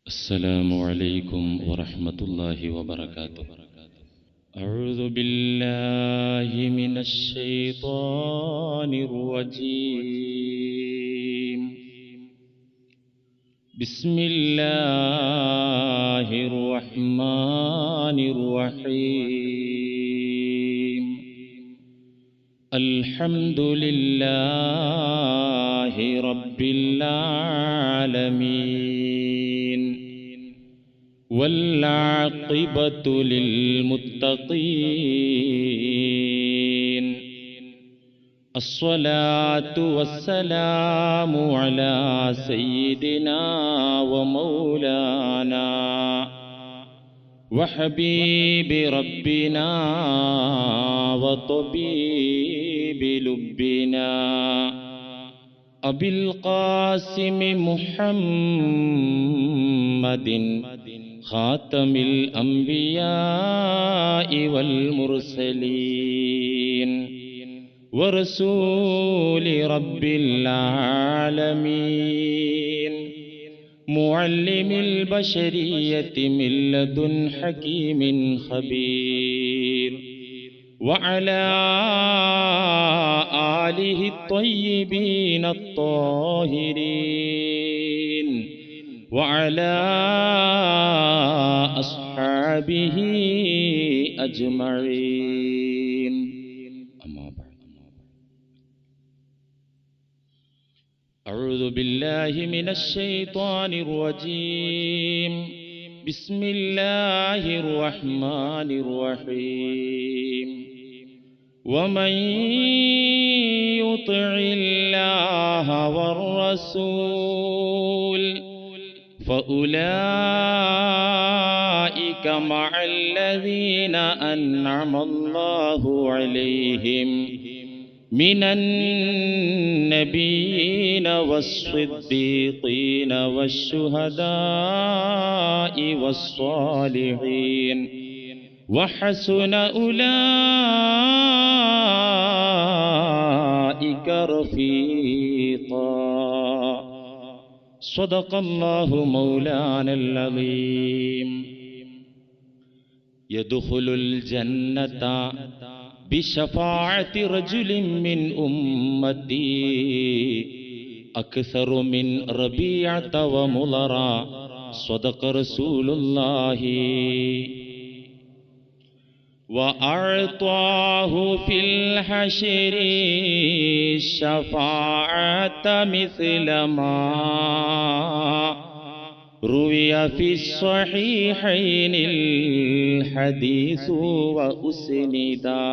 السلام عليكم ورحمة الله وبركاته. أعوذ بالله من الشيطان الرجيم. بسم الله الرحمن الرحيم. الحمد لله رب العالمين والعاقبة للمتقين. الصلاة والسلام على سيدنا ومولانا وحبيب ربنا وطبيب لبنا أبي القاسم محمد خاتم الأنبياء والمرسلين ورسول رب العالمين معلم البشرية من لدن حكيم خبير وعلى آله الطيبين الطاهرين وعلى أصحابه أجمعين. أما بعد، أعوذ بالله من الشيطان الرجيم. بسم الله الرحمن الرحيم. ومن يطع الله والرسول فأولئك مع الذين أنعم الله عليهم من النبيين والصديقين والشهداء والصالحين وحسن أولئك رفيقا. صدق الله مولانا العظيم. يدخل الجنة بشفاعة رجل من أمتي أكثر من ربيعة ومضرا. صدق رسول الله. وأعطاه في الحشر الشفاعة مثل ما روي في الصحيحين الحديث وأسندا.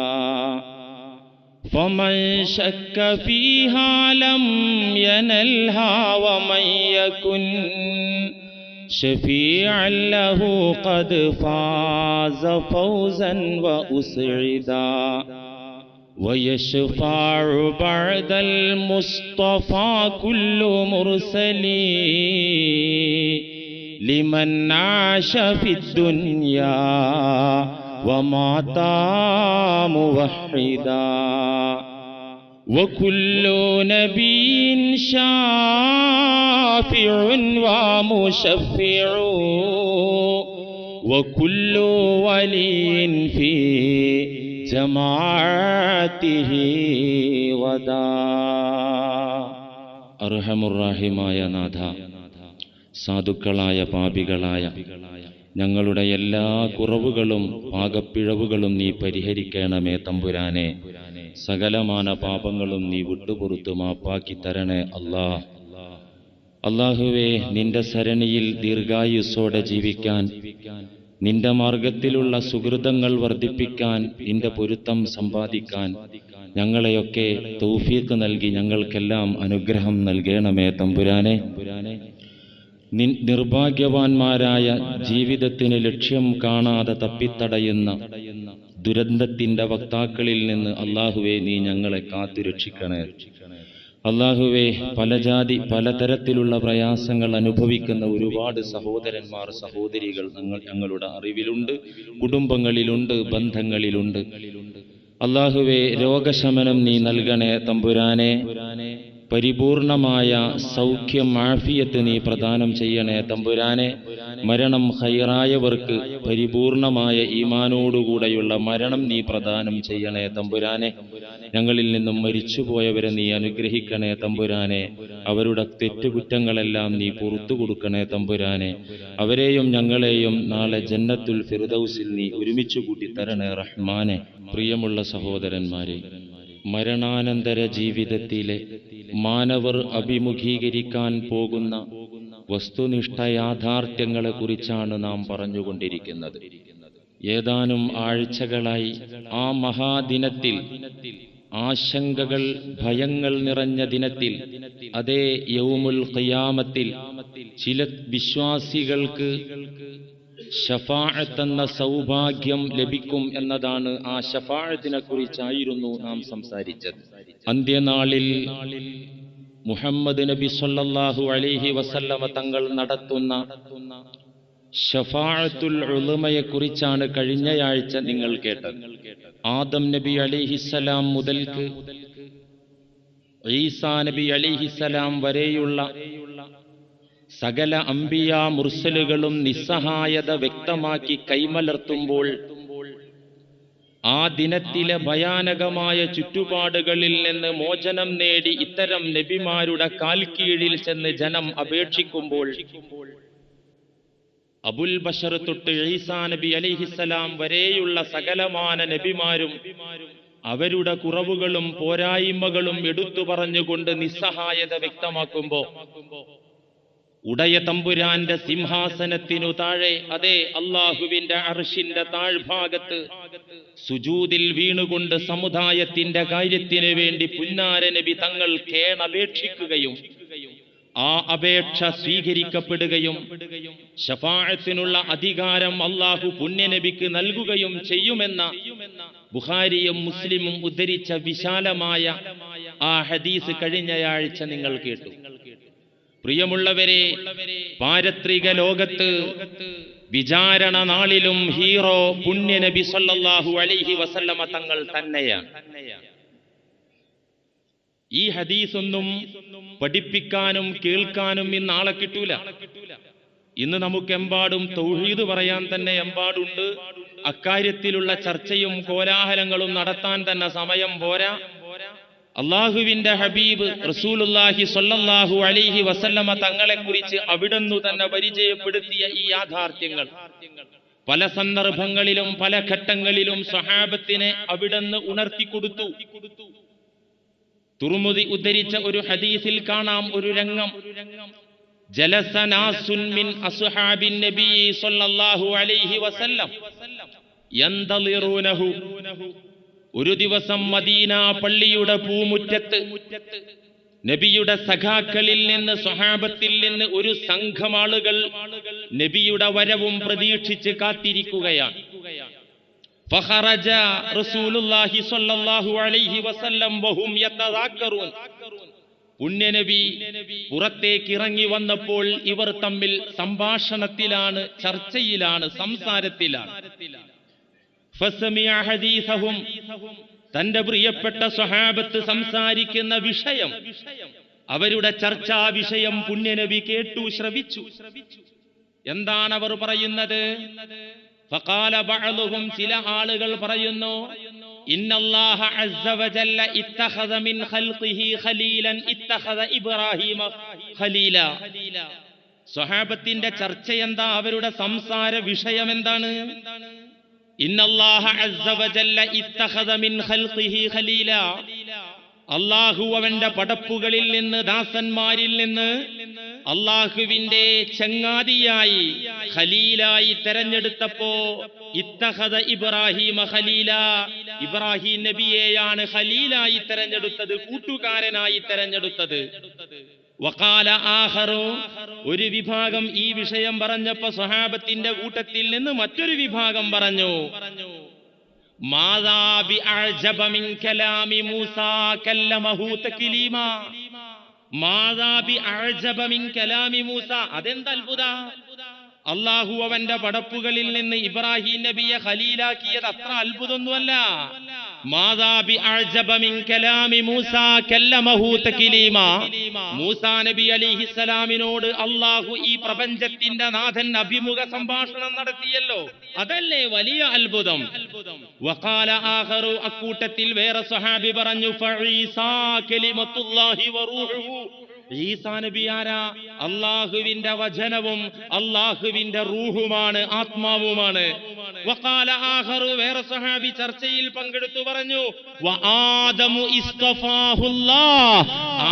فمن شك فيها لم ينلها ومن يكن شفيعا له قد فاز فوزا وأسعدا. ويشفع بعد المصطفى كل مرسل لمن عاش في الدنيا ومات موحدا. وكل نبي شافع ومشفع وكل ولي في جماعته غدا. അർഹമുറാഹിമായ നാഥ, സാധുക്കളായ പാപികളായ ഞങ്ങളുടെ എല്ലാ കുറവുകളും പാകപ്പിഴവുകളും നീ പരിഹരിക്കണമേ തമ്പുരാനെ. സകലമാന പാപങ്ങളും നീ വിട്ടുപുറത്തു മാപ്പാക്കി തരണേ അല്ലാഹ്. അല്ലാഹുവേ, നിന്റെ സരണിയിൽ ദീർഘായുസ്സോടെ ജീവിക്കാൻ, നിന്റെ മാർഗത്തിലുള്ള സുഹൃതങ്ങൾ വർദ്ധിപ്പിക്കാൻ, നിന്റെ പൊരുത്തം സമ്പാദിക്കാൻ ഞങ്ങളെയൊക്കെ തൗഫീഖ് നൽകി ഞങ്ങൾക്കെല്ലാം അനുഗ്രഹം നൽകണമേ തമ്പുരാനെ. നിർഭാഗ്യവാന്മാരായ ജീവിതത്തിന് ലക്ഷ്യം കാണാതെ തപ്പിത്തടയുന്ന ദുരന്തത്തിന്റെ വക്താക്കളിൽ നിന്ന് അല്ലാഹുവേ നീ ഞങ്ങളെ കാത്തുരക്ഷിക്കണേ. അല്ലാഹുവേ, പലതരത്തിലുള്ള പ്രയാസങ്ങൾ അനുഭവിക്കുന്ന ഒരുപാട് സഹോദരന്മാർ സഹോദരികൾ ഞങ്ങളുടെ അറിവിലുണ്ട്, കുടുംബങ്ങളിലുണ്ട്, ബന്ധങ്ങളിലുണ്ട്. അല്ലാഹുവേ, രോഗശമനം നീ നൽകണേ തമ്പുരാനെ. പരിപൂർണമായ സൗഖ്യം ആഫിയത്ത് നീ പ്രദാനം ചെയ്യണേ തമ്പുരാനെ. മരണം ഖൈറായവർക്ക് പരിപൂർണമായ ഈമാനോടുകൂടെയുള്ള മരണം നീ പ്രദാനം ചെയ്യണേ തമ്പുരാനെ. ഞങ്ങളിൽ നിന്നും മരിച്ചുപോയവരെ നീ അനുഗ്രഹിക്കണേ തമ്പുരാനെ. അവരുടെ തെറ്റുകുറ്റങ്ങളെല്ലാം നീ പുറത്തു കൊടുക്കണേ തമ്പുരാനെ. അവരെയും ഞങ്ങളെയും നാളെ ജന്നത്തുൽ ഫിർദൗസിൽ നീ ഒരുമിച്ച് കൂട്ടിത്തരണേ റഹ്മാനെ. പ്രിയമുള്ള സഹോദരന്മാരെ, മരണാനന്തര ജീവിതത്തിലെ മാനവർ അഭിമുഖീകരിക്കാൻ പോകുന്ന വസ്തുനിഷ്ഠ യാഥാർത്ഥ്യങ്ങളെക്കുറിച്ചാണ് നാം പറഞ്ഞുകൊണ്ടിരിക്കുന്നത്. ഏതാനും ആഴ്ചകളായി ആ മഹാദിനത്തിൽ, ആശങ്കകൾ ഭയങ്ങൾ നിറഞ്ഞ ദിനത്തിൽ, അതേ യൗമുൽ ഖിയാമത്തിൽ ചില വിശ്വാസികൾക്ക് ശഫാഅത്ത് എന്ന സൗഭാഗ്യം ലഭിക്കും എന്നതാണ്. ആ ശഫാഅത്തിനെ കുറിച്ചായിരുന്നു നാം സംസാരിച്ചത്. അന്ത്യനാളിൽ മുഹമ്മദ് നബി സല്ലല്ലാഹു അലൈഹി വസല്ലമ തങ്ങൾ നടത്തുന്ന ശഫാഅത്തുൽ ഉളമയെ കുറിച്ചാണ് കഴിഞ്ഞയാഴ്ച നിങ്ങൾ കേട്ടത്. ആദം നബി അലൈഹിസ്സലാം മുതൽക്ക് ഈസാ നബി അലൈഹിസ്സലാം വരെയുള്ള സകല അംബിയ മുർസലുകളും നിസ്സഹായത വ്യക്തമാക്കി കൈമലർത്തുമ്പോൾ ആ ദിനത്തിലെ ഭയാനകമായ ചുറ്റുപാടുകളിൽ നിന്ന് മോചനം നേടി ഇത്തരം നബിമാരുടെ കാൽക്കീഴിൽ ചെന്ന് ജനം അപേക്ഷിക്കുമ്പോൾ അബുൽ ബഷർ തൊട്ട് ഈസാ നബി അലൈഹിസ്സലാം വരെയുള്ള സകലമാന നബിമാരും അവരുടെ കുറവുകളും പോരായ്മകളും എടുത്തു പറഞ്ഞുകൊണ്ട് നിസ്സഹായത വ്യക്തമാക്കുമ്പോൾ ഉടയ തമ്പുരാന്റെ സിംഹാസനത്തിനു താഴെ, അതേ അല്ലാഹുവിന്റെ അർശിന്റെ താഴ്ഭാഗത്ത് സുജൂദിൽ വീണുകൊണ്ട് സമുദായത്തിന്റെ കാര്യത്തിന് വേണ്ടി പുന്നാര നബി തങ്ങൾ കേണപേക്ഷിക്കുകയും ആ അപേക്ഷ സ്വീകരിക്കപ്പെടുകയും ശഫാഅത്തിനുള്ള അധികാരം അല്ലാഹു പുണ്യനബിക്ക് നൽകുകയും ചെയ്യുമെന്ന ബുഖാരിയും മുസ്ലിമും ഉദ്ധരിച്ച വിശാലമായ ആ ഹദീസ് കഴിഞ്ഞയാഴ്ച നിങ്ങൾ കേട്ടു. പ്രിയമുള്ളവരെ, പാരത്രിക ലോകത്ത് വിചാരണ നാളിലും ഹീറോ പുണ്യനബി സല്ലല്ലാഹു അലൈഹി വസല്ലമ തങ്ങൾ തന്നെയാണ്. ഈ ഹദീസൊന്നും പഠിപ്പിക്കാനും കേൾക്കാനും ഇന്ന് ആളെ കിട്ടൂല. ഇന്ന് നമുക്കെമ്പാടും തൗഹീദ് പറയാൻ തന്നെ എമ്പാടുണ്ട്. അക്കാര്യത്തിലുള്ള ചർച്ചയും കോലാഹലങ്ങളും നടത്താൻ തന്നെ സമയം പോരാ. അള്ളാഹുവിന്റെ ഹബീബ് റസൂലുള്ളാഹി സ്വല്ലല്ലാഹു അലൈഹി വസല്ലമ തങ്ങളെക്കുറിച്ച് അവിടുന്ന് തന്നെ പരിചയപ്പെടുത്തിയ ഈ യാഥാർത്ഥ്യങ്ങൾ പല സന്ദർഭങ്ങളിലും പല ഘട്ടങ്ങളിലും സ്വഹാബത്തിനെ അവിടുന്ന് ഉണർത്തിക്കൊടുത്തു. തുർമുദി ഉദ്ധരിച്ച ഒരു ഹദീസിൽ കാണാം ഒരു രംഗം. ജലസ നാസുൻ മിൻ അസ്ഹാബിൻ നബി സ്വല്ലല്ലാഹു അലൈഹി വസല്ലം യന്തളിറൂനഹു. ഒരു ദിവസം മദീന പള്ളിയുടെ പൂമുറ്റത്ത് നബിയുടെ സഖാക്കളിൽ നിന്ന്, സ്വഹാബത്തിൽ നിന്ന് ഒരു സംഘം ആളുകൾ നബിയുടെ വരവും പ്രതീക്ഷിച്ച് കാത്തിരിക്കുകയാണ്. ഫഖറജ റസൂലുള്ളാഹി സ്വല്ലല്ലാഹു അലൈഹി വസല്ലം വഹും യതദാക്കറൂൻ. പുണ്യനബി പുറത്തേക്ക് ഇറങ്ങി വന്നപ്പോൾ ഇവർ തമ്മിൽ സംഭാഷണത്തിലാണ്, ചർച്ചയിലാണ്, സംസാരത്തിലാണ്. ഫസമിഅ ഹദീസഹും. തന്റെ പ്രിയപ്പെട്ട സ്വഹാബത്ത് സംസാരിക്കുന്ന വിഷയം, അവരുടെ ചർച്ചാ വിഷയം പുണ്യനബി കേട്ടു, ശ്രവിച്ചു. എന്താണ് അവർ പറയുന്നത്? ഫഖാല ബഅദുഹും. ചില ആളുകൾ പറയുന്നു, ഇന്നല്ലാഹ അസ്സ വജല്ല ഇത്തഖദ മിൻ ഖൽഖിഹി ഖലീലൻ ഇത്തഖദ ഇബ്രാഹീമ ഖലീല. സ്വഹാബത്തിന്റെ ചർച്ച എന്താ? അവരുടെ സംസാര വിഷയം എന്താണ്? ഇന്നല്ലാഹ അസ്സ വജല്ല ഇത്തഖദ മിൻ ഖൽഖിഹി ഖലീല. അല്ലാഹു അവന്റെ പടപ്പുകളിൽ നിന്ന്, ദാസന്മാരിൽ നിന്ന് അല്ലാഹുവിന്റെ ചങ്ങാതിയായി, ഖലീലായി തെരഞ്ഞെടുത്തപ്പോ ഇത്തഖദ ഇബ്രാഹീമ ഖലീല, ഇബ്രാഹിം നബിയെയാണ് ഖലീലായി തെരഞ്ഞെടുത്തത്, കൂട്ടുകാരനായി തെരഞ്ഞെടുത്തത്. വഖാല ആഖറു. ഒരു വിഭാഗം ഈ വിഷയം പറഞ്ഞപ്പോ സ്വഹാബത്തിന്റെ കൂട്ടത്തിൽ നിന്ന് മറ്റൊരു വിഭാഗം പറഞ്ഞു, മാദാ ബിഅഅജബ മിൻ കലാമി മൂസാ കല്ലമഹു തക്ലീമാ. മാദാ ബിഅഅജബ മിൻ കലാമി മൂസ. അതെന്ത് അത്ഭുത! അല്ലാഹു അവന്റെ പടപ്പുകളിൽ നിന്ന് ഇബ്രാഹിം നബിയെ ഖലീലാക്കിയത് അത്ര അത്ഭുതമൊന്നുമല്ല. മാദാ ബിഅഅജബ മിൻ കലാമി മൂസാ കല്ലമഹു തക്ലീമാ. മൂസാ നബി അലൈഹിസ്സലാമിനോട് അല്ലാഹു ഈ പ്രപഞ്ചത്തിന്റെ നാഥൻ അഭിമുഖ സംഭാഷണം നടത്തിയല്ലോ, അതല്ലേ വലിയ അത്ഭുതം. വഖാല ആഖറു, അക്കൂട്ടത്തിൽ വേറെ സ്വഹാബി പറഞ്ഞു, ഫഈസാ കലിമത്തുല്ലാഹി വറൂഹുഹു. ഈസാ നബി ആരാ? അല്ലാഹുവിന്റെ വചനവും അല്ലാഹുവിന്റെ റൂഹുമാണ്, ആത്മാവുമാണ്. വഖാല ആഖറു, വേറെ സ്വഹാബി ചർച്ചയിൽ പങ്കെടുത്തു പറഞ്ഞു, വആദമു ഇസ്തഫാഹുല്ലാഹ്.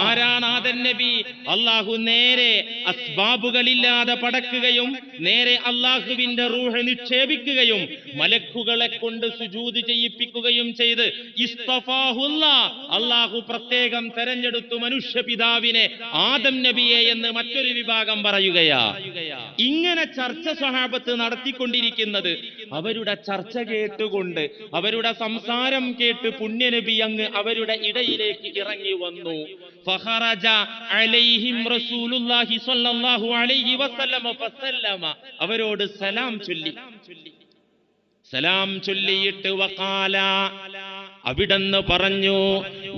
ആരാണ് ആദം നബി? അല്ലാഹു നേരെ അസ്ബാബുകളില്ലാതെ പടക്കുകയും നേരെ അല്ലാഹുവിന്റെ റൂഹ് നിക്ഷേപിക്കുകയും മലക്കുകളെ കൊണ്ട് സുജൂദ് ചെയ്യിപ്പിക്കുകയും ചെയ്ത് ഇസ്തഫാഹുല്ലാഹ്, അല്ലാഹു പ്രത്യേകം തെരഞ്ഞെടുത്തു മനുഷ്യപിതാവിനെ ആദം നബിയെ എന്ന് മറ്റൊരു വിഭാഗം പറയുകയാ. ഇങ്ങനെ ചർച്ച സ്വഹാബത്ത് നടത്തിക്കൊണ്ടിരിക്കുന്നത്, അവരുടെ ചർച്ച കേട്ടുകൊണ്ട് അവരുടെ സംസാരം കേട്ട് പുണ്യനബി അങ്ങ് അവരുടെ ഇടയിലേക്ക് ഇറങ്ങി വന്നു. ഫഖറജ അലൈഹിം റസൂലുള്ളാഹി സ്വല്ലല്ലാഹു അലൈഹി വസല്ലമ ഫസല്ലമ, അവരോട് സലാം ചൊല്ലിയിട്ട് വഖാല, അവിടന്ന് പറഞ്ഞു,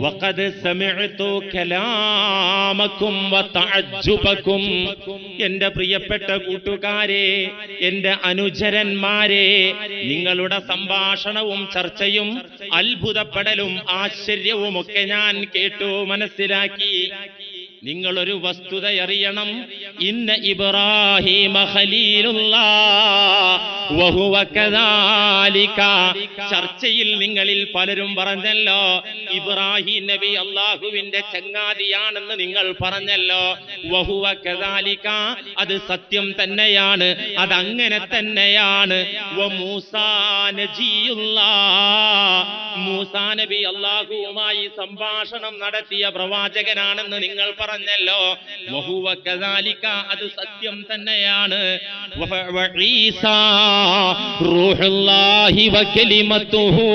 വഖദ് സമിഅതു കലാമകും വതഅജ്ജുബകും. എന്റെ പ്രിയപ്പെട്ട കൂട്ടുകാരെ, എന്റെ അനുചരന്മാരെ, നിങ്ങളുടെ സംഭാഷണവും ചർച്ചയും അത്ഭുതപ്പെടലും ആശ്ചര്യവും ഒക്കെ ഞാൻ കേട്ടു, മനസ്സിലാക്കി. നിങ്ങളൊരു വസ്തുത അറിയണം, ഇന്ന ഇബ്രാഹീമ ഖലീലുല്ലാഹ് വഹുവ കദാലിക. ചർച്ചയിൽ നിങ്ങളിൽ പലരും പറഞ്ഞല്ലോ, ഇബ്രാഹിം നബി അല്ലാഹുവിന്റെ ചങ്ങാതിയാണെന്ന് നിങ്ങൾ പറഞ്ഞല്ലോ. വഹുവ കദാലിക, അത് സത്യം തന്നെയാണ്, അതങ്ങനെ തന്നെയാണ്. വമൂസാ നജിയുല്ലാഹ്, മൂസാ നബി അല്ലാഹുവുമായി സംഭാഷണം നടത്തിയ പ്രവാചകനാണെന്ന് നിങ്ങൾ പറഞ്ഞല്ലോ. വഹുവ കദാലിക, അത് സത്യം തന്നെയാണ്. വഈസാ റൂഹുല്ലാഹി വകലിമതുഹു,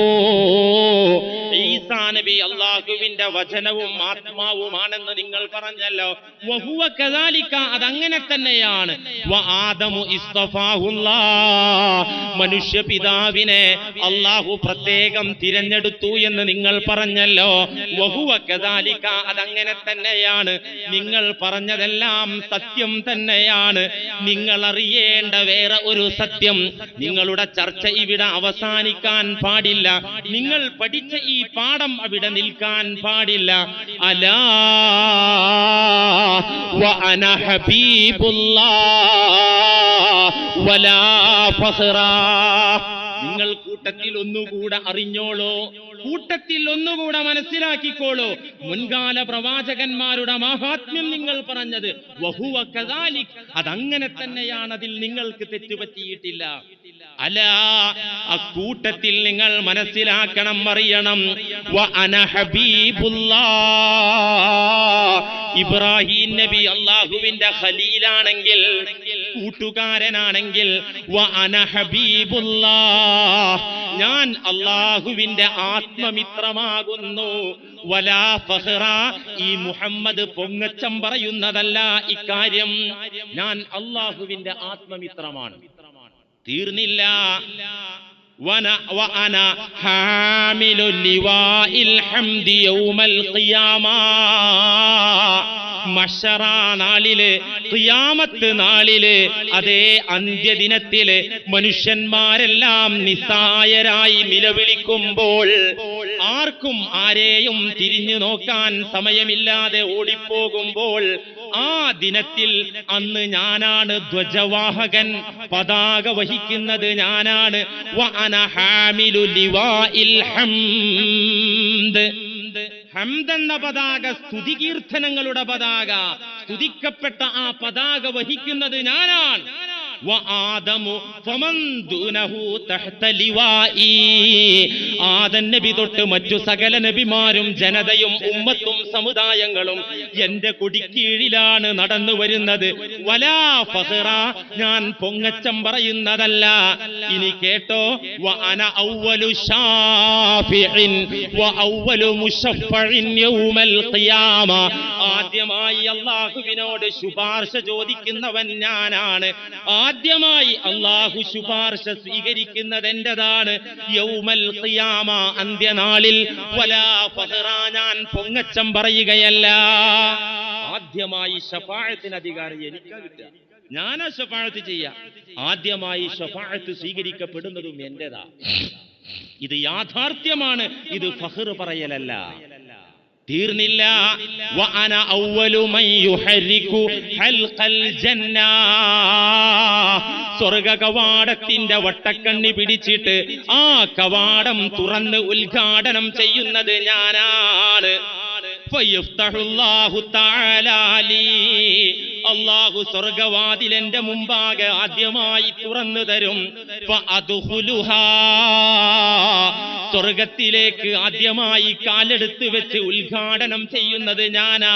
ഈസാ നബി അല്ലാഹുവിന്റെ വചനവും ആത്മാവുമാണെന്ന് നിങ്ങൾ പറഞ്ഞല്ലോ. വഹുവ കദാലിക, അതങ്ങനെ തന്നെയാണ്. വആദമു ഇസ്തഫാഹുല്ലാഹ്, മനുഷ്യപിതാവിനെ അല്ലാഹു പ്രത്യേകം തിരഞ്ഞെടുത്തു എന്ന് നിങ്ങൾ പറഞ്ഞല്ലോ. വഹുവ കദാലിക, അതങ്ങനെ തന്നെയാണ്. നിങ്ങൾ പറഞ്ഞതെല്ലാം സത്യം തന്നെയാണ്. നിങ്ങൾ അറിയേണ്ട വേറെ ഒരു സത്യം, നിങ്ങളുടെ ചർച്ച ഇവിടെ അവസാനിക്കാൻ പാടില്ല, നിങ്ങൾ പഠിച്ച ഈ പാഠം അവിടെ നിൽക്കാൻ പാടില്ല. അലാ വഅന ഹബീബുല്ലാഹ് വലാ ഫഖ്റാ. നിങ്ങൾ കൂട്ടത്തിൽ ഒന്നുകൂടെ അറിഞ്ഞോളൂ, കൂട്ടത്തിൽ ഒന്നുകൂടെ മനസ്സിലാക്കിക്കോളൂ. മുൻകാല പ്രവാചകന്മാരുടെ മഹാത്മ്യം നിങ്ങൾ പറഞ്ഞത് വഹുവ കദാലിക്, അതങ്ങനെ തന്നെയാണ്, അതിൽ നിങ്ങൾക്ക് തെറ്റുപറ്റിയിട്ടില്ല. അലാ, അക്കൂട്ടത്തിൽ നിങ്ങൾ മനസ്സിലാക്കണം, അറിയണം. വഅന ഹബീബുല്ലാഹ്, ഇബ്രാഹിം നബി അല്ലാഹുവിന്റെ ഖലീലാണെങ്കിൽ, കൂട്ടുകാരനാണെങ്കിൽ, വഅന ഹബീബുല്ലാഹ്, ഞാൻ അല്ലാഹുവിന്റെ ആത്മമിത്രമാകുന്നു. വലാ ഫഖ്റ, ഈ മുഹമ്മദ് പൊങ്ങച്ചം പറയുന്നതല്ല ഇക്കാര്യം, ഞാൻ അല്ലാഹുവിന്റെ ആത്മമിത്രമാണ്. തീർന്നില്ല. വഅന ഹാമിലു ലിവാഇൽ ഹംദി യൗമൽ ഖിയാമ, മഹ്ശറാ നാളില്, ഖിയാമത്ത് നാളില്, അതേ അന്ത്യദിനത്തില് മനുഷ്യന്മാരെല്ലാം നിസ്സായരായി നിലവിളിക്കുമ്പോൾ, ആർക്കും ആരെയും തിരിഞ്ഞു നോക്കാൻ സമയമില്ലാതെ ഓടിപ്പോകുമ്പോൾ, ആ ദിനത്തിൽ അന്ന് ഞാനാണ് ധ്വജവാഹകൻ, പതാക വഹിക്കുന്നത് ഞാനാണ്. വഅന ഹാമിലു ലിവാഇൽ ഹംദ്, ഹംദ് എന്ന പതാക, സ്തുതികീർത്തനങ്ങളുടെ പതാക, സ്തുതിക്കപ്പെട്ട ആ പതാക വഹിക്കുന്നത് ഞാനാണ്. വആദമു ഫമൻ ദൂനഹു തഹ്ത ലിവാഇ, ആദം നബി തൊട്ട് മറ്റു സകല നബിമാരും ജനതയും ഉമ്മത്തും സമുദായങ്ങളും എന്റെ കൊടിക്കീഴിലാണ് നടന്നു വരുന്നത്. വലാ ഫഖ്റ, ഞാൻ പൊങ്ങച്ചം പറയുന്നതല്ല. ഇനി കേട്ടോ, വഅന അവ്വലു ശാഫിഇൻ വഅവ്വലു മുശഫ്ഫഇൻ യൗമൽ ഖിയാമ, ആദ്യമായി അല്ലാഹുവിനോട് ശുപാർശ ചോദിക്കുന്നവൻ ഞാനാണ്, ആദ്യമായി അല്ലാഹു ശുപാർശ സ്വീകരിക്കുന്നത് എന്റേതാണ് യൗമൽ ഖിയാമ, അന്ത്യനാളിൽ. വലാ ഫഖറ, ഞാൻ പൊങ്ങച്ചം പറയുകയല്ല. ആദ്യമായി ശഫാഅത്തിന് അധികാരം എനിക്കാ കിട്ടുക, ഞാനാ ശഫാഅത്ത് ചെയ്യാ. ആദ്യമായി ശഫാഅത്ത് സ്വീകരിക്കപ്പെടുന്നതും എന്റേതാ. ഇത് യാഥാർത്ഥ്യമാണ്, ഇത് ഫഖർ പറയലല്ല. തീർന്നില്ല. വഅന അവ്വലു മൻ യുഹരികു ഹൽഖൽ ജന്ന, സ്വർഗ കവാടത്തിന്റെ വട്ടക്കണ്ണി പിടിച്ചിട്ട് ആ കവാടം തുറന്ന് ഉദ്ഘാടനം ചെയ്യുന്നത് ഞാനാണ്. ഫയഫ്തഹുല്ലാഹു തആല ലീ, അല്ലാഹു സ്വർഗവാതിൽ എന്റെ മുമ്പാകെ ആദ്യമായി തുറന്നു തരും. ഫഅദ്ഖുലുഹാ, സ്വർഗത്തിലേക്ക് ആദ്യമായി കാലെടുത്ത് വെച്ച് ഉദ്ഘാടനം ചെയ്യുന്നത് ഞാനാ.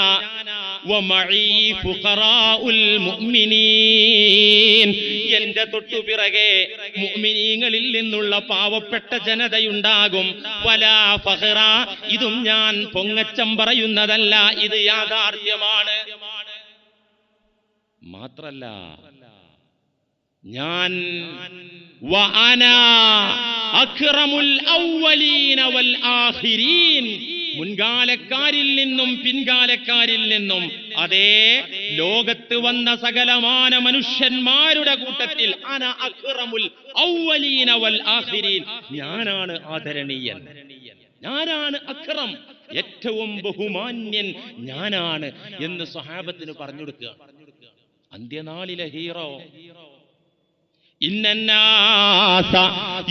വമഈ ഫുഖറാഉൽ മുഅ്മിനീൻ, എന്റെ തൊട്ടുപിറകെ മുഅ്മിനീങ്ങളിൽ നിന്നുള്ള പാവപ്പെട്ട ജനതയുണ്ടാകും. വലാ ഫഖറ, ഇതും ഞാൻ പൊങ്ങച്ചം പറയുന്നതല്ല, ഇത് യാഥാർത്ഥ്യമാണ്. മാത്രല്ല, ഞാൻ വഅന അക്റമുൽ അവ്വലീന വൽ ആഖിരീൻ, മുൻകാലക്കാരിൽ നിന്നും പിൻകാലക്കാരിൽ നിന്നും, അതേ ലോകത്ത് വന്ന സകലമാന മനുഷ്യന്മാരുടെ കൂട്ടത്തിൽ അന അക്റമുൽ അവ്വലീന വൽ ആഖിരീൻ, ഞാനാണ് ആദരണീയൻ, ഞാനാണ് അക്രം, ഏറ്റവും ബഹുമാന്യൻ ഞാനാണ് എന്ന് സ്വഹാബത്തിന് പറഞ്ഞു കൊടുക്കുക. അന്ത്യനാളിലെ ഹീറോ. ഇന്നന്നാസ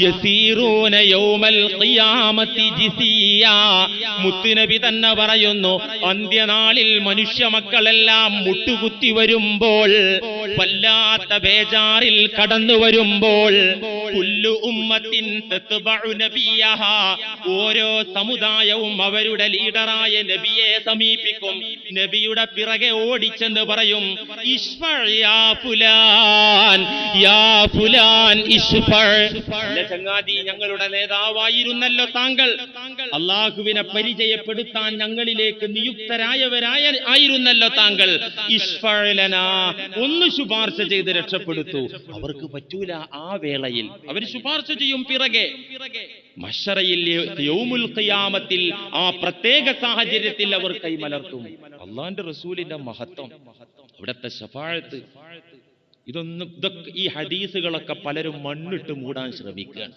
യസീറൂന യൗമൽ ഖിയാമത്തി ജിസിയാ, മുത്തുനബി തന്നെ പറയുന്നു, അന്ത്യനാളിൽ മനുഷ്യ മക്കളെല്ലാം മുട്ടുകുത്തി വരുമ്പോൾ, വല്ലാത്ത ബേജാറിൽ കടന്നു വരുമ്പോൾ, കുല്ലു ഉമ്മത്തിൻ തത്ബഉ നബിയഹാ, ഓരോ സമുദായവും അവരുടെ ലീഡറായ നബിയെ സമീപിക്കും. നബിയുടെ പിറകെ ഓടിച്ചെന്ന് പറയും, ഇശ്ഫഅ യാ ഫുലാൻ, യാ ഫുലാൻ ഇശ്ഫഅ. അല്ല ചങ്ങാതി, ഞങ്ങളുടെ നേതാവായിരുന്നല്ലോ താങ്കൾ, അല്ലാഹുവിനെ പരിചയപ്പെടുത്താൻ ഞങ്ങളിലേക്ക് നിയുക്തരായവരായിരുന്നല്ലോ താങ്കൾ, ഇശ്ഫഅ ലനാ, ഒന്ന് ശുപാർശ ചെയ്ത് രക്ഷപ്പെടുത്തു. അവർക്ക് പറ്റൂല. ആ വേളയിൽ അവർ ശുപാർശ ചെയ്യും പിറകെ. മഹ്ശറയിൽ യൗമുൽ ഖിയാമത്തിൽ ആ പ്രത്യേക സാഹചര്യത്തിൽ അവർ കൈമലർത്തും. അല്ലാഹുവിന്റെ റസൂലിന്റെ മഹത്വം, അവിടുത്തെ ശഫാഅത്ത്, ഇതൊക്കെ ഈ ഹദീസുകളൊക്കെ പലരും മണ്ണിട്ട് മൂടാൻ ശ്രമിക്കുകയാണ്.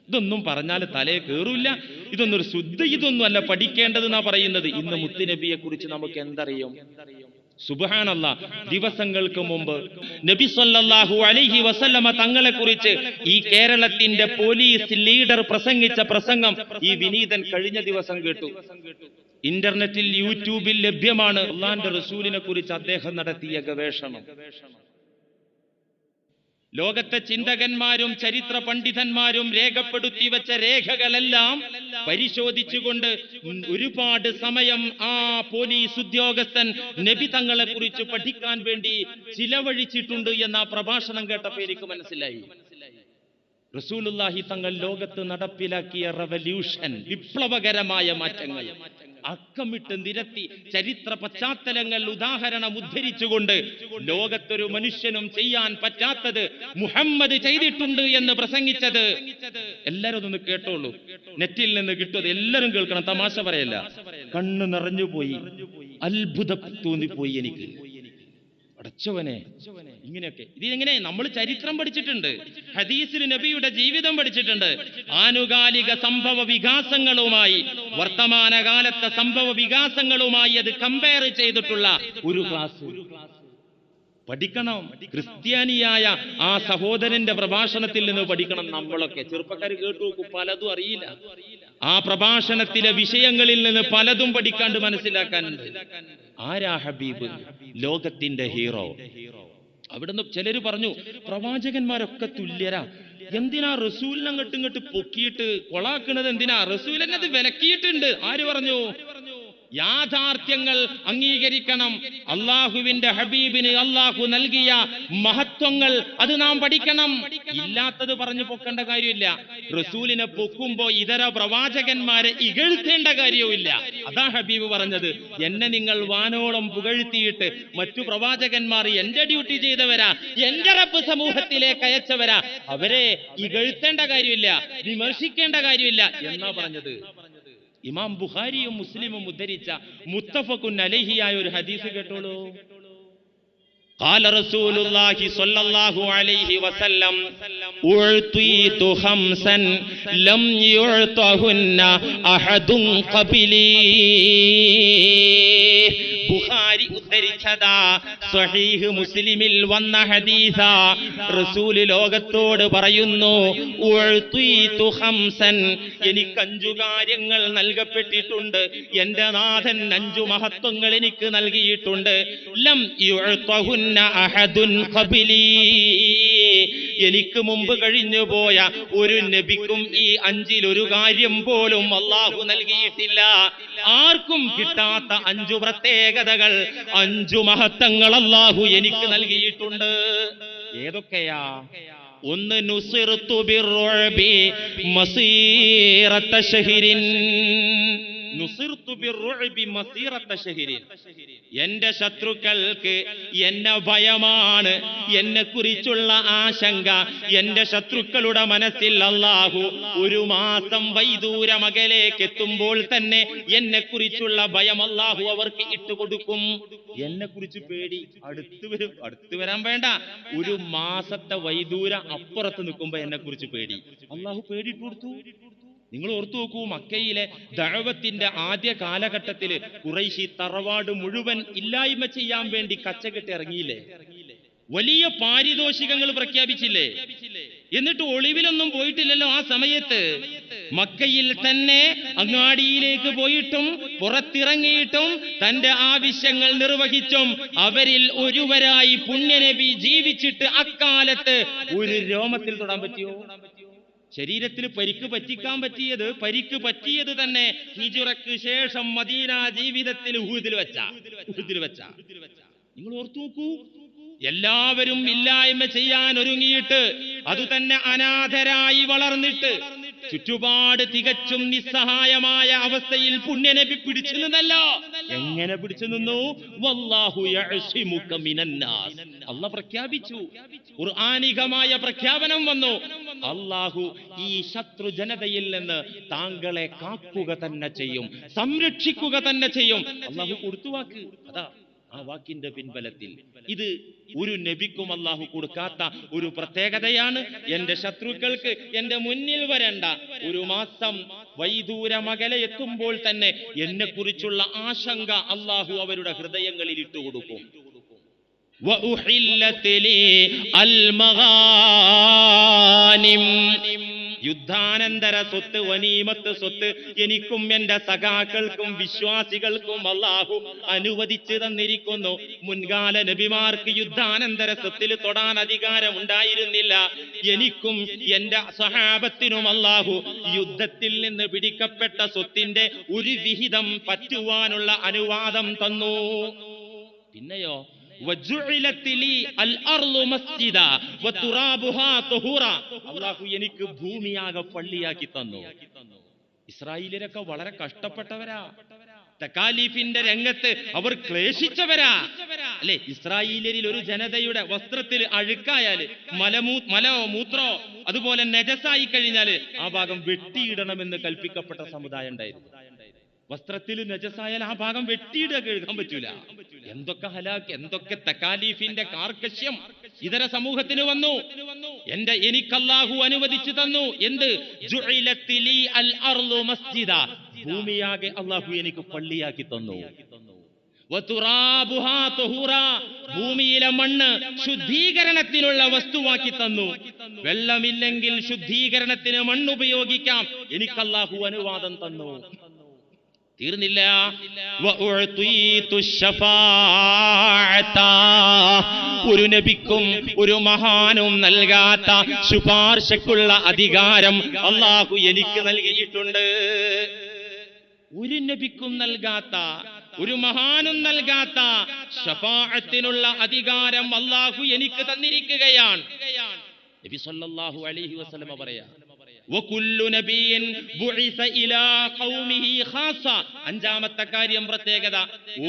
ഇതൊന്നും പറഞ്ഞാൽ തലേ കേറൂല, ഇതൊന്നും ഒരു ശുദ്ധ, ഇതൊന്നും അല്ല പഠിക്കേണ്ടതെന്നാ പറയുന്നത്. ഇന്ന് മുത്തുനബിയെ കുറിച്ച് നമുക്ക് എന്തറിയും? സുബ്ഹാനല്ലാഹ്, ദിവസങ്ങൾക്ക് മുമ്പ് നബി സല്ലല്ലാഹു അലൈഹി വസല്ലമ തങ്ങളെ കുറിച്ച് ഈ കേരളത്തിന്റെ പോലീസ് ലീഡർ പ്രസംഗിച്ച പ്രസംഗം ഈ വിനീതൻ കഴിഞ്ഞ ദിവസം കേട്ടു. ഇന്റർനെറ്റിൽ, യൂട്യൂബിൽ ലഭ്യമാണ്. അല്ലാഹുവിന്റെ റസൂലിനെ കുറിച്ച് അദ്ദേഹം നടത്തിയ ഗവേഷണം. ലോകത്തെ ചിന്തകന്മാരും ചരിത്ര പണ്ഡിതന്മാരും രേഖപ്പെടുത്തി വെച്ച രേഖകളെല്ലാം പരിശോധിച്ചുകൊണ്ട് ഒരുപാട് സമയം ആ പോലീസ് ഉദ്യോഗസ്ഥൻ നബി തങ്ങളെ കുറിച്ച് പഠിക്കാൻ വേണ്ടി ചിലവഴിച്ചിട്ടുണ്ട് എന്ന പ്രഭാഷണം കേട്ടപ്പോൾ എനിക്ക് മനസ്സിലായി. റസൂലുള്ളാഹി തങ്ങൾ ലോകത്ത് നടപ്പിലാക്കിയ റവല്യൂഷൻ, വിപ്ലവകരമായ മാറ്റങ്ങൾ അക്കമിട്ട് നിരത്തി ചരിത്ര പശ്ചാത്തലങ്ങൾ ഉദാഹരണം ഉദ്ധരിച്ചുകൊണ്ട് ലോകത്തൊരു മനുഷ്യനും ചെയ്യാൻ പറ്റാത്തത് മുഹമ്മദ് ചെയ്തിട്ടുണ്ട് എന്ന് പ്രസംഗിച്ചത് എല്ലാവരും ഒന്ന് കേട്ടോളൂ. നെറ്റിൽ നിന്ന് കിട്ടുന്നത് എല്ലാവരും കേൾക്കണം, തമാശ പറയല്ല. കണ്ണ് നിറഞ്ഞുപോയി, അത്ഭുതം തോന്നിപ്പോയി എനിക്ക്. അടച്ചവനെ, ഇങ്ങനെയൊക്കെ ഇതെങ്ങനെ? നമ്മൾ ചരിത്രം പഠിച്ചിട്ടുണ്ട്, ഹദീസിൽ നബിയുടെ ജീവിതം പഠിച്ചിട്ടുണ്ട്. ആനുകാലിക സംഭവ വികാസങ്ങളുമായി, വർത്തമാനകാലത്തെ സംഭവ വികാസങ്ങളുമായി അത് കമ്പയർ ചെയ്തിട്ടുള്ള ഒരു ക്ലാസ് പഠിക്കണം. ക്രിസ്ത്യാനിയായ ആ സഹോദരന്റെ പ്രഭാഷണത്തിൽ നിന്ന് പഠിക്കണം നമ്മളൊക്കെ. ചെറുപ്പക്കാർ കേട്ടു നോക്കും, പലതും അറിയില്ല. ആ പ്രഭാഷണത്തിലെ വിഷയങ്ങളിൽ നിന്ന് പലതും പഠിക്കാണ്ട് മനസ്സിലാക്കാനുണ്ട്. ആരാ ഹബീബ്? ലോകത്തിന്റെ ഹീറോ. അവിടുന്ന് ചിലര് പറഞ്ഞു, പ്രവാചകന്മാരൊക്കെ തുല്യരാ, എന്തിനാ റസൂലിനെ അങ്ങോട്ട് പൊക്കിയിട്ട് കൊളാക്കുന്നത്? എന്തിനാ? റസൂലിനെ അത് വിലക്കിയിട്ടുണ്ട്. ആര് പറഞ്ഞു? യാഥാർത്ഥ്യങ്ങൾ അംഗീകരിക്കണം. അള്ളാഹുവിന്റെ ഹബീബിന് അള്ളാഹു നൽകിയ മഹത്വങ്ങൾ അത് നാം പഠിക്കണം. ഇല്ലാത്തത് പറഞ്ഞു പൊക്കേണ്ട കാര്യമില്ല. റസൂലിനെ പൊക്കുമ്പോ ഇതര പ്രവാചകന്മാരെ ഇകഴ്ത്തേണ്ട കാര്യവുമില്ല. അതാ ഹബീബ് പറഞ്ഞത്, എന്നെ നിങ്ങൾ വാനോളം പുകഴ്ത്തിയിട്ട് മറ്റു പ്രവാചകന്മാർ എന്റെ ഡ്യൂട്ടി ചെയ്തവരാ, എന്റെ റബ്ബ് സമൂഹത്തിലേക്ക് അയച്ചവരാ, അവരെ ഇകഴ്ത്തേണ്ട കാര്യമില്ല, വിമർശിക്കേണ്ട കാര്യമില്ല എന്നാ പറഞ്ഞത്. ഇമാം ബുഖാരിയും മുസ്ലിമും ഉദ്ധരിച്ച മുത്തഫഖുൻ അലൈഹിയായ ഒരു ഹദീസ് കേട്ടോളൂ. قال رسول الله صلى الله عليه وسلم أعطيت خمسا لم يعطهن أحد قبلي. ബുഖാരി ഉദ്ധരിച്ചതാ സ്വഹീഹ് മുസ്ലിമിൽ വന്ന ഹദീസാ. റസൂൽ ലോകത്തോട് പറയുന്നു, ഉഅ്തീതു ഖംസൻ, എനിക്ക് 5 കാര്യങ്ങൾ നൽകപ്പെട്ടിട്ടുണ്ട്. എന്റെ നാഥൻ 5 മഹത്വങ്ങൾ എനിക്ക് നൽകിയിട്ടുണ്ട്. ലം യുഅ്തഹുന്ന അഹദുൻ ഖബലി, എനിക്ക് മുമ്പ് കഴിഞ്ഞുപോയ ഒരു നബിക്കും ഈ 5ൽ ഒരു കാര്യം പോലും അല്ലാഹു നൽകിയിട്ടില്ല. ആർക്കും കിട്ടാത്ത 5 പ്രത്യേകതകൾ, 5 മഹത്വങ്ങൾ അല്ലാഹു എനിക്ക് നൽകിയിട്ടുണ്ട്. ഏതൊക്കെയാ? ഒന്ന്, നുസിർതു ബിർറുഅബി മസീറത ശഹരിൻ. നുസിർതു ബിർറുഅബി മസീറത ശഹരിൻ, എന്റെ ശത്രുക്കൾക്ക് എന്നെ ഭയമാണ്, എന്നെ കുറിച്ചുള്ള ആശങ്ക. എന്റെ ശത്രുക്കളുടെ മനസ്സിൽ അല്ലാഹു 1 മാസം വൈദൂരം അകലേക്ക് എത്തുമ്പോൾ തന്നെ എന്നെ കുറിച്ചുള്ള ഭയം അല്ലാഹു അവർക്ക് ഇട്ടുകൊടുക്കും. എന്നെ കുറിച്ച് പേടി അടുത്ത് വരാൻ വേണ്ട, 1 മാസത്തെ വൈദൂരം അപ്പുറത്ത് നിൽക്കുമ്പോ എന്നെ കുറിച്ച് പേടി അല്ലാഹു പേടിയിട്ട് കൊടുത്തു. നിങ്ങൾ ഓർത്തു നോക്കൂ, മക്കയിലെ ദഅവത്തിന്റെ ആദ്യ കാലഘട്ടത്തില് ഖുറൈശി തറവാട് മുഴുവൻ ഇല്ലായ്മ ചെയ്യാൻ വേണ്ടി കച്ചകെട്ടി ഇറങ്ങിയില്ലേ? വലിയ പാരിതോഷികങ്ങൾ പ്രഖ്യാപിച്ചില്ലേ? എന്നിട്ട് ഒളിവിലൊന്നും പോയിട്ടില്ലല്ലോ. ആ സമയത്ത് മക്കയിൽ തന്നെ അങ്ങാടിയിലേക്ക് പോയിട്ടും പുറത്തിറങ്ങിയിട്ടും തന്റെ ആവശ്യങ്ങൾ നിർവഹിച്ചും അവരിൽ ഒരുവരായി പുണ്യനബി ജീവിച്ചിട്ട് അക്കാലത്ത് ഒരു രോമത്തിൽ തൊടാൻ പറ്റിയോ? ശരീരത്തിൽ പരിക്ക് പറ്റിയത് തന്നെ ഹിജ്റക്ക് ശേഷം മദീന ജീവിതത്തിൽ ഉഹുദിൽ വെച്ച. നിങ്ങൾ ഓർത്തു നോക്കൂ, എല്ലാവരും ഇല്ലായ്മ ചെയ്യാൻ ഒരുങ്ങിയിട്ട് അതുതന്നെ അനാഥരായി വളർന്നിട്ട് ചുറ്റുപാട് തികച്ചും നിസ്സഹായമായ അവസ്ഥയിൽ പുണ്യനബി പിടിച്ചു നിന്നല്ലോ. എങ്ങനെ പിടിച്ചു നിന്നു? വല്ലാഹു യഅ്സിമുക മിനന്നാസ്, അല്ലാഹു പ്രഖ്യാപിച്ചു. ഖുർആനികമായ പ്രഖ്യാപനം വന്നു. അല്ലാഹു ഈ ശത്രു ജനതയിൽ നിന്ന് താങ്കളെ കാക്കുക തന്നെ ചെയ്യും, സംരക്ഷിക്കുക തന്നെ ചെയ്യും. അല്ലാഹു കൊടുത്തു വാക്ക്. അതാ ആ വാക്കിന്റെ പിൻബലത്തിൽ ഇത് ഒരു നബിക്കും അല്ലാഹു കൊടുക്കാത്ത ഒരു പ്രത്യേകതയാണ്. എന്റെ ശത്രുക്കൾക്ക് എന്റെ മുന്നിൽ വരണ്ട, 1 മാസം വൈദൂരമകലെ എത്തുമ്പോൾ തന്നെ എന്നെ കുറിച്ചുള്ള ആശങ്ക അല്ലാഹു അവരുടെ ഹൃദയങ്ങളിൽ ഇട്ടുകൊടുക്കും. വഉഹില്ലത് ലി അൽ മഗാനിം, യുദ്ധാനന്തര സ്വത്ത്, വനീമത്ത് സ്വത്ത് എനിക്കും എന്റെ സഖാക്കൾക്കും വിശ്വാസികൾക്കും അല്ലാഹു അനുവദിച്ചു തന്നിരിക്കുന്നു. മുൻകാല നബിമാർക്ക് യുദ്ധാനന്തര സ്വത്തിൽ തൊടാൻ അധികാരം ഉണ്ടായിരുന്നില്ല. എനിക്കും എന്റെ സഹാബത്തിനും അല്ലാഹു യുദ്ധത്തിൽ നിന്ന് പിടിക്കപ്പെട്ട സ്വത്തിന്റെ ഒരു വിഹിതം പറ്റുവാനുള്ള അനുവാദം തന്നു. പിന്നെയോ അല്ലാഹു എനിക്ക് ഭൂമിയാകെ പള്ളിയാക്കി തന്നു. ഇസ്രായേലിയരൊക്കെ വളരെ കഷ്ടപ്പെട്ടവരാ, തകാലീഫിന്റെ രംഗത്ത് അവർ ക്ലേശിച്ചവരാ അല്ലെ. ഇസ്രായേലിയരിൽ ഒരു ജനതയുടെ വസ്ത്രത്തിൽ അഴുക്കായാല്, മലോ മൂത്രോ അതുപോലെ നജസായി കഴിഞ്ഞാല് ആ ഭാഗം വെട്ടിയിടണമെന്ന് കൽപ്പിക്കപ്പെട്ട സമുദായം ഉണ്ടായിരുന്നു. വസ്ത്രത്തിൽ നജസായാൽ ആ ഭാഗം വെട്ടിയിടുക, കഴുകാൻ പറ്റൂല. എന്തൊക്കെ ഹലാക്ക്, എന്തൊക്കെ തകാലീഫിന്റെ കാർക്കശ്യം ഇതര സമൂഹത്തിന് വന്നു. എനിക്ക് അല്ലാഹു അനുവദിച്ചു തന്നു. എന്ത്? ജുഇലത് ലി അൽ അർളു മസ്ജിദ, ഭൂമിയാകെ അല്ലാഹു എനിക്ക് പള്ളിയാക്കി തന്നു. വതുറാബുഹാ തുഹൂറാ, ഭൂമിയിലെ മണ്ണ് ശുദ്ധീകരണത്തിനുള്ള വസ്തുവാക്കി തന്നു. വെള്ളമില്ലെങ്കിൽ ശുദ്ധീകരണത്തിന് മണ്ണ് ഉപയോഗിക്കാം, എനിക്ക് അല്ലാഹു അനുവാദം തന്നു. തീർന്നില്ല. ഒരു നബിക്കും ഒരു മഹാനും നൽകാത്ത ശുപാർശക്കുള്ള അധികാരം അല്ലാഹു എനിക്ക് നൽകിയിട്ടുണ്ട്. ഒരു നബിക്കും നൽകാത്ത, ഒരു മഹാനും നൽകാത്ത ശഫാഅത്തിനുള്ള അധികാരം അല്ലാഹു എനിക്ക് തന്നിരിക്കുകയാണ്. നബി സല്ലല്ലാഹു അലൈഹി വസല്ലമ പറയാ, വകുല്ലു നബിയിൻ ബുഇസ ഇലാ ഖൗമിഹി ഖാസ. അഞ്ചാമത്തെ കാര്യം, പ്രത്യേകത,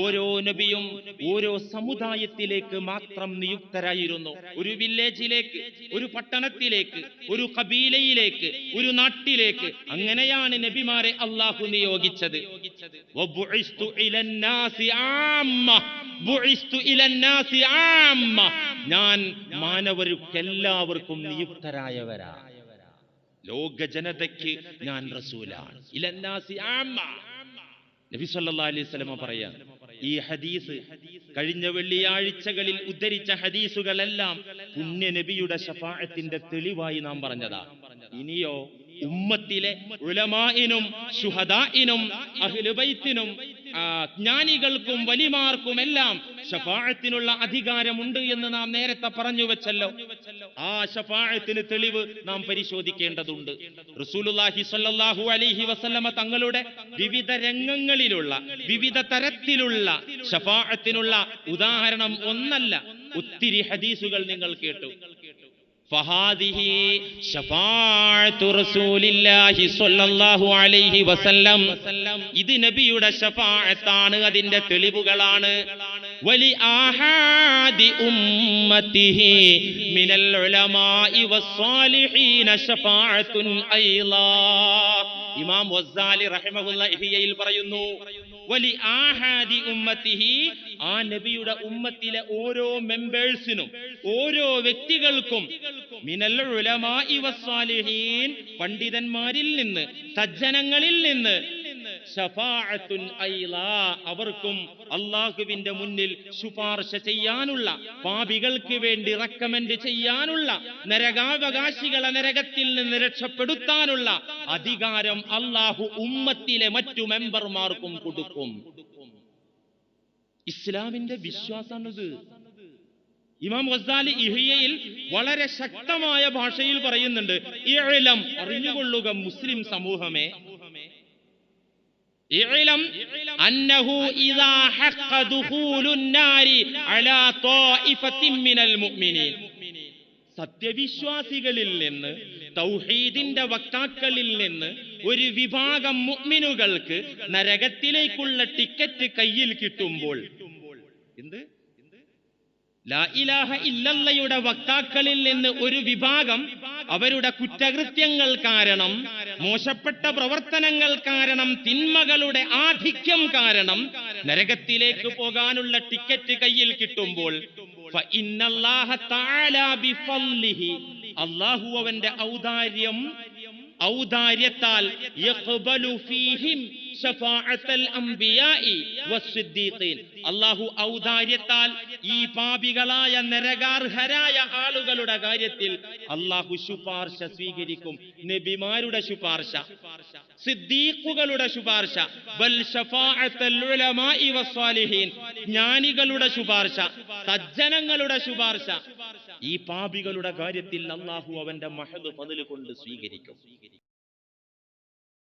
ഓരോ നബിയും ഓരോ സമുദായത്തിലേക്ക് മാത്രം നിയുക്തരായിരുന്നു. ഒരു വില്ലേജിലേക്ക്, ഒരു പട്ടണത്തിലേക്ക്, ഒരു ഖബീലയിലേക്ക്, ഒരു നാട്ടിലേക്ക്. അങ്ങനെയാണ് നബിമാരെ അല്ലാഹു നിയോഗിച്ചത്. വബുഇസ്തു ഇലന്നാസി ആമ്മ, ബുഇസ്തു ഇലന്നാസി ആമ്മ. ഞാൻ മാനവർക്കെല്ലാവർക്കും നിയുക്തരായവരാ. ലോക ജനതയ്ക്ക് ഞാൻ റസൂലാണ്. ഇലന്നാസി ആമ്മ. നബി സല്ലല്ലാഹു അലൈഹി വസല്ലം പറയാ, ഈ ഹദീസ് കഴിഞ്ഞ വെള്ളിയാഴ്ചകളിൽ ഉദ്ധരിച്ച ഹദീസുകളെല്ലാം പുണ്യ നബിയുടെ ശഫാഅത്തിന്റെ തെളിവായി നാം പറഞ്ഞതാ. ഇനിയോ ഉമ്മത്തിലെ ഉലമാഇനും ശുഹദാഇനും അഹ്ലു ബൈത്തിനും ജ്ഞാനികൾക്കും വലിമാർക്കും എല്ലാം ശഫാഅത്തിനുള്ള അധികാരമുണ്ട് എന്ന് നാം നേരത്തെ പറഞ്ഞു വെച്ചല്ലോ. ആ ശഫാഅത്തിന് തെളിവ് നാം പരിശോധിക്കേണ്ടതുണ്ട്. റസൂലുള്ളാഹി സ്വല്ലല്ലാഹു അലൈഹി വസല്ലമ തങ്ങളുടെ വിവിധ രംഗങ്ങളിലുള്ള, വിവിധ തരത്തിലുള്ള ശഫാഅത്തിനുള്ള ഉദാഹരണം ഒന്നല്ല, ഒത്തിരി ഹദീസുകൾ നിങ്ങൾ കേട്ടു. ഫഹാദിഹി ശഫാഅത്തു റസൂലില്ലാഹി സ്വല്ലല്ലാഹു അലൈഹി വസല്ലം. ഇത് നബിയുടെ ശഫാഅത്താണ്, അതിന്റെ തെളിവുകളാണ്. വലി ആഹാദി ഉമ്മത്തിഹി മിനൽ ഉലമാഇ വസ്സാലിഹീന ശഫാഅത്തുൻ അയ്ളാ. ഇമാം വസ്സാലി റഹിമഹുല്ലാഹി ഇഹ്യയിൽ പറയുന്നു, വലി ആഹാദി ഉമ്മത്തിഹി, ആ നബിയുടെ ഉമ്മത്തിലെ ഓരോ മെമ്പേഴ്സിനും, ഓരോ വ്യക്തികൾക്കും, മിനൽ ഉലമാഇ വസ്സാലിഹീൻ, പണ്ഡിതന്മാരിൽ നിന്ന്, സജ്ജനങ്ങളിൽ നിന്ന്, ശഫാഅത്തുൻ അയ്ളാ, അവർക്കും അല്ലാഹുവിന്റെ മുന്നിൽ ശുപാർശ ചെയ്യാനുള്ള, പാപികൾക്ക് വേണ്ടി റെക്കമെൻഡ് ചെയ്യാനുള്ള, നരകാവകാശികളെ നരകത്തിൽ നിന്ന് രക്ഷപ്പെടുത്താനുള്ള അധികാരം അല്ലാഹു ഉമ്മത്തിലെ മറ്റു മെമ്പർമാർക്കും കൊടുക്കും. ഇസ്ലാമിന്റെ വിശ്വാസമാണിത്. ഇമാം ഗസാലി ഇഹ്യയിൽ വളരെ ശക്തമായ ഭാഷയിൽ പറയുന്നുണ്ട്, ഇഅ്ലം, അറിഞ്ഞുകൊള്ളുക മുസ്ലിം സമൂഹമേ, ഇഅ്ലം അന്നഹു ഇദാ ഹഖ ദുഖൂലുൻ നാരി അലാ ത്വായിഫത്തിൻ മിനൽ മുഅ്മിനീൻ. സത്യവിശ്വാസികളിൽ നിന്ന്, തൗഹീദിന്റെ വക്താക്കളിൽ നിന്ന് ഒരു വിഭാഗം മുഅ്മിനുകൾക്ക് നരകത്തിലേക്കുള്ള ടിക്കറ്റ് കയ്യിൽ കിട്ടുമ്പോൾ, എന്ത്, ലാ ഇലാഹ ഇല്ലല്ലയുടെ വക്താക്കളിൽ നിന്ന് ഒരു വിഭാഗം അവരുടെ കുറ്റകൃത്യങ്ങൾ കാരണം, മോശപ്പെട്ട പ്രവർത്തനങ്ങൾ കാരണം, തിന്മകളുടെ ആധിക്യം കാരണം നരകത്തിലേക്ക് പോകാനുള്ള ടിക്കറ്റ് കയ്യിൽ കിട്ടുമ്പോൾ, ഫഇന്നല്ലാഹ തആല ബിഫളിഹി, അല്ലാഹു അവന്റെ ഔദാര്യത്താൽ യഖ്ബലു ഫീഹിം ശഫാഅത്തൽ അംബിയാഇ വസ്സിദ്ദീഖീൻ, അല്ലാഹു ഔദാര്യത്താൽ ഈ പാപികളായ നരകാർഹരായ ആളുകളുടെ കാര്യത്തിൽ അല്ലാഹു ശുപാർശ സ്വീകരിക്കും. നബിമാരുടെ ശുപാർശ, സിദ്ദീഖുകളുടെ ശുപാർശ, ബൽ ശഫാഅത്തുൽ ഉലമാഇ വസ്സാലിഹീൻ, ജ്ഞാനികളുടെ ശുപാർശ, സജ്ജനങ്ങളുടെ ശുപാർശ, ഈ പാപികളുടെ കാര്യത്തിൽ അല്ലാഹു അവന്റെ മഹദ് ഫദ്ൽ കൊണ്ട് സ്വീകരിക്കും.